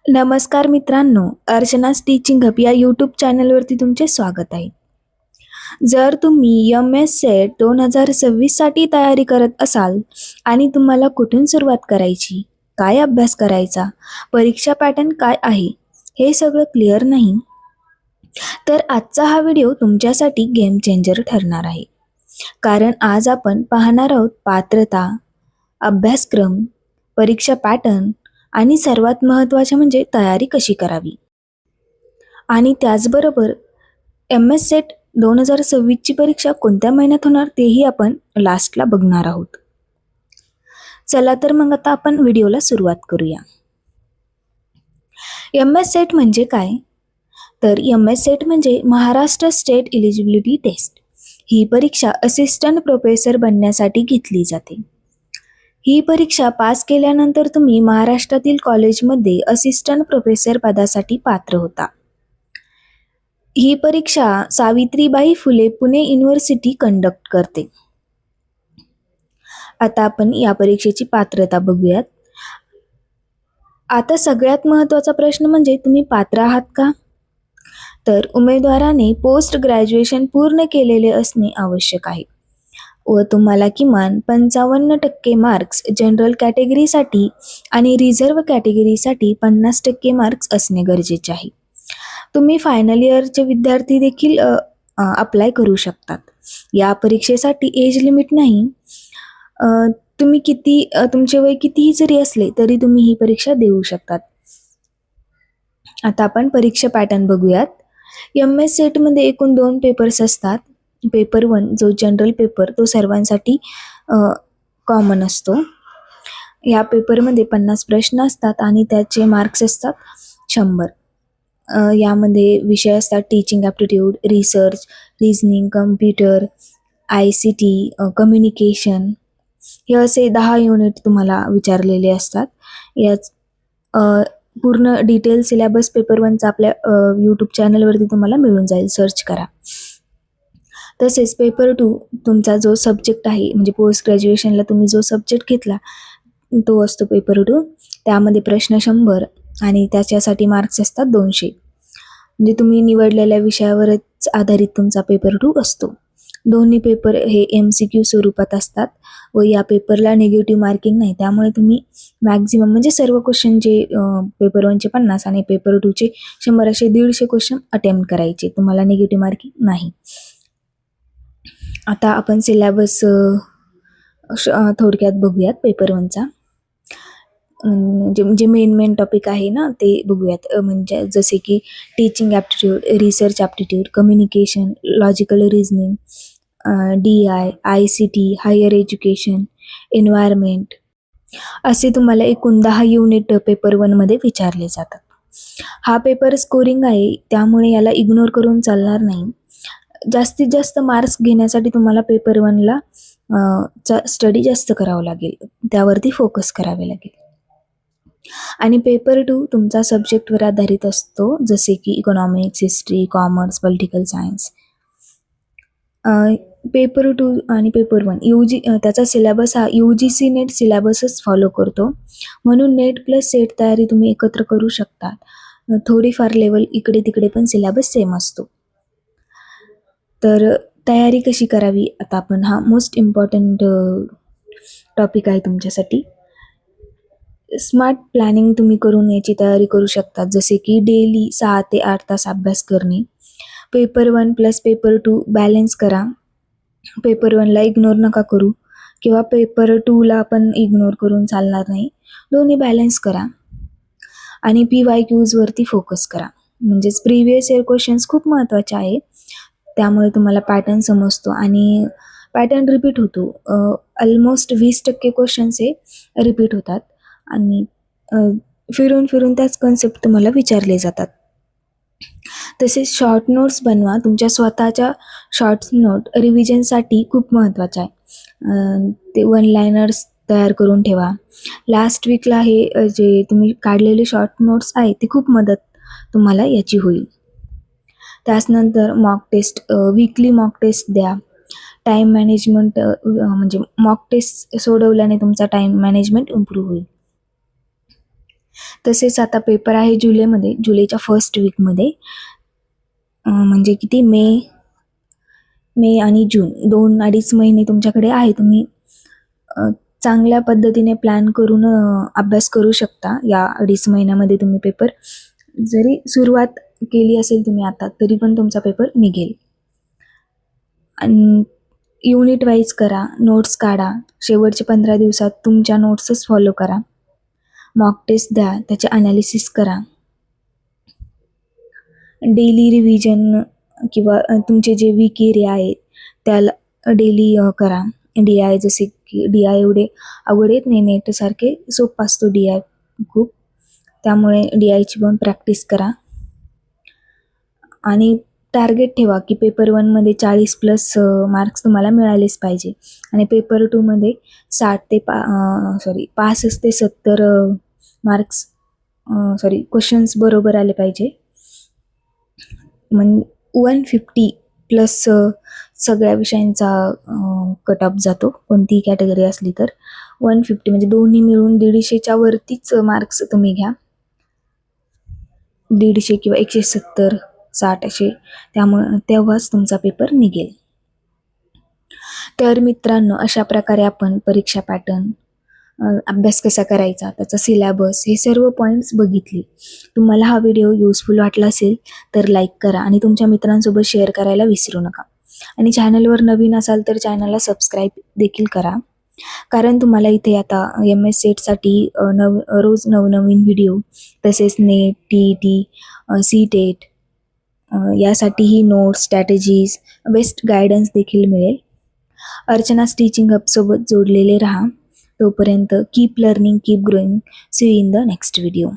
नमस्कार मित्रांनो, अर्चना's teaching hub या यूट्यूब चॅनलवरती तुमचे स्वागत आहे. जर तुम्ही एम.एस. सेट 2026 साठी तयारी करत असाल आणि तुम्हाला कुठून सुरुवात करायची, काय अभ्यास करायचा, परीक्षा पॅटर्न काय आहे, हे सगळं क्लिअर नाही, तर आजचा हा व्हिडिओ तुमच्यासाठी गेम चेंजर ठरणार आहे. कारण आज आपण पाहणार आहोत पात्रता, अभ्यासक्रम, परीक्षा पॅटर्न आणि सर्वात महत्त्वाचे म्हणजे तयारी कशी करावी. आणि त्याचबरोबर एम.एस. सेट 2026ची परीक्षा कोणत्या महिन्यात होणार तेही आपण लास्टला बघणार आहोत. चला तर मग आता आपण व्हिडिओला सुरुवात करूया. एम.एस. सेट म्हणजे काय? तर एम.एस. सेट म्हणजे महाराष्ट्र स्टेट एलिजिबिलिटी टेस्ट. ही परीक्षा असिस्टंट प्रोफेसर बनण्यासाठी घेतली जाते. ही परीक्षा पास केल्यानंतर तुम्ही महाराष्ट्रातील कॉलेजमध्ये असिस्टंट प्रोफेसर पदासाठी पात्र होता. ही परीक्षा सावित्रीबाई फुले पुणे युनिव्हर्सिटी कंडक्ट करते. आता आपण या परीक्षेची पात्रता बघूयात. आता सगळ्यात महत्त्वाचा प्रश्न म्हणजे तुम्ही पात्र आहात का? तर उमेदवाराने पोस्ट ग्रॅज्युएशन पूर्ण केलेले असणे आवश्यक आहे व तुम्हाला किमान 55% मार्क्स जनरल कॅटेगरीसाठी आणि रिझर्व्ह कॅटेगरीसाठी 50% मार्क्स असणे गरजेचे आहे. तुम्ही फायनल इयरचे विद्यार्थी देखील अप्लाय करू शकतात. या परीक्षेसाठी एज लिमिट नाही. तुम्ही तुमचे वय कितीही जरी असले तरी तुम्ही ही परीक्षा देऊ शकतात. आता आपण परीक्षा पॅटर्न बघूयात. एम.एस. सेटमध्ये एकूण 2 पेपर्स असतात. पेपर 1 जो जनरल पेपर तो सर्वांसाठी कॉमन असतो. या पेपरमध्ये 50 प्रश्न असतात आणि त्याचे मार्क्स असतात 100. यामध्ये विषय असतात teaching aptitude, research, reasoning, computer, ICT, communication. हे असे 10 युनिट तुम्हाला विचारलेले असतात. याच पूर्ण डिटेल सिलेबस पेपर 1चा आपल्या यूट्यूब चॅनलवरती तुम्हाला मिळून जाईल, सर्च करा. तसेच पेपर 2 तुमचा जो सब्जेक्ट आहे म्हणजे पोस्ट ग्रॅज्युएशनला तुम्ही जो सब्जेक्ट घेतला तो असतो पेपर 2. त्यामध्ये प्रश्न 100 आणि त्याच्यासाठी मार्क्स असतात 200. म्हणजे तुम्ही निवडलेल्या विषयावरच आधारित तुमचा पेपर 2 असतो. दोन्ही पेपर हे MCQ स्वरूपात असतात व या पेपरला निगेटिव्ह मार्किंग नाही. त्यामुळे तुम्ही मॅक्झिमम म्हणजे सर्व क्वेश्चन जे पेपर 1चे 50 आणि पेपर 2चे 100 असे 150 क्वेश्चन अटेम्प्ट करायचे. तुम्हाला निगेटिव्ह मार्किंग नाही. आता आपण सिलेबस थोडक्यात बघूयात पेपर 1चा. जे मेन टॉपिक आहे ना ते बघूयात. म्हणजे जसे की teaching aptitude, research aptitude, communication, logical reasoning, DI, ICT, higher education, environment असे तुम्हाला एकूण 10 युनिट पेपर 1मध्ये विचारले जातात. हा पेपर स्कोरिंग आहे त्यामुळे याला इग्नोर करून चालणार नाही. जास्तीत जास्त मार्क्स घेण्यासाठी तुम्हाला पेपर 1ला स्टडी जास्त करावं लागेल, त्यावरती फोकस करावे लागेल. आणि पेपर 2 तुमचा सब्जेक्टवर आधारित असतो, जसे की economics, history, commerce, political science. Paper 2 आणि पेपर 1 त्याचा सिलेबस हा UGC नेट सिलेबसच फॉलो करतो. म्हणून नेट प्लस सेट तयारी तुम्ही एकत्र करू शकता. थोडीफार लेवल इकडे तिकडे पण सिलेबस सेम असतो. तर तयारी कशी करावी आता आपण हा मोस्ट इम्पॉर्टंट टॉपिक आहे तुमच्यासाठी. स्मार्ट प्लॅनिंग तुम्ही करून याची तयारी करू शकता, जसे की डेली 6 ते 8 तास अभ्यास करणे. पेपर 1 प्लस पेपर 2 बॅलन्स करा. पेपर 1ला इग्नोर नका करू किंवा पेपर 2ला पण इग्नोर करून चालणार नाही. दोन्ही बॅलन्स करा आणि PYQजवरती फोकस करा. म्हणजेच प्रिव्हियस इयर क्वेश्चन्स खूप महत्त्वाचे आहे. त्यामुळे तुम्हाला पॅटर्न समजतो आणि पॅटर्न रिपीट होतो. ऑलमोस्ट 20% क्वेश्चन्स हे रिपीट होतात आणि फिरून फिरून त्याच कन्सेप्ट तुम्हाला विचारले जातात. तसेच शॉर्ट नोट्स बनवा. तुमच्या स्वतःच्या शॉर्ट नोट रिव्हिजनसाठी खूप महत्त्वाचं आहे. ते 1 लायनर्स तयार करून ठेवा. लास्ट वीकला हे जे तुम्ही काढलेले शॉर्ट नोट्स आहेत ते खूप मदत तुम्हाला याची होईल. त्यानंतर mock test, weekly mock test द्या. टाईम मॅनेजमेंट म्हणजे मॉक टेस्ट सोडवल्याने तुमचा टाईम मॅनेजमेंट इम्प्रूव्ह होईल. तसेच आता पेपर आहे जुलैमध्ये, जुलैच्या फर्स्ट वीकमध्ये. म्हणजे किती मे आणि जून 2-2.5 महिने तुमच्याकडे आहे. तुम्ही चांगल्या पद्धतीने प्लॅन करून अभ्यास करू शकता. या 2.5 महिन्यामध्ये तुम्ही पेपर जरी सुरुवात केली असेल तुम्ही आता, तरी पण तुमचा पेपर निघेल. आणि युनिट वाईज करा, नोट्स काढा. शेवटचे 15 दिवसात तुमच्या नोट्सच फॉलो करा. मॉक टेस्ट द्या, त्याचे ॲनालिसिस करा. डेली रिव्हिजन किंवा तुमचे जे वीक एरिया आहेत त्याला डेली करा. DI जसे की DI एवढे अवघड येत नाही, नेटसारखे सोपा असतो DI खूप. त्यामुळे DIची पण प्रॅक्टिस करा. आणि टार्गेट ठेवा की पेपर 1मध्ये 40+ मार्क्स तुम्हाला मिळालेच पाहिजे आणि पेपर 2मध्ये 65 ते 70 मार्क्स क्वेश्चन्स बरोबर आले पाहिजे. 150+ सगळ्या विषयांचा कट ऑफ जातो, कोणतीही कॅटेगरी असली तर. 150 म्हणजे दोन्ही मिळून 150च्या वरतीच मार्क्स तुम्ही घ्या. 150 किंवा 170, 60 असे. त्यामुळे तेव्हाच तुमचा पेपर निघेल. तर मित्रांनो, अशा प्रकारे आपण परीक्षा पॅटर्न, अभ्यास कसा करायचा, त्याचा सिलॅबस, हे सर्व पॉईंट्स बघितले. तुम्हाला हा व्हिडिओ युजफुल वाटला असेल तर लाईक करा आणि तुमच्या मित्रांसोबत शेअर करायला विसरू नका. आणि चॅनलवर नवीन असाल तर चॅनलला सबस्क्राईब देखील करा, कारण तुम्हाला इथे आता MS सेटसाठी रोज नवनवीन व्हिडिओ, तसेच नेट, TET, CTET यासाठीही नोट्स, स्ट्रॅटेजीज, बेस्ट गायडन्स देखील मिळेल. अर्चना स्टिचिंग हबसोबत जोडलेले राहा. तोपर्यंत keep learning, keep growing. See you in the next video.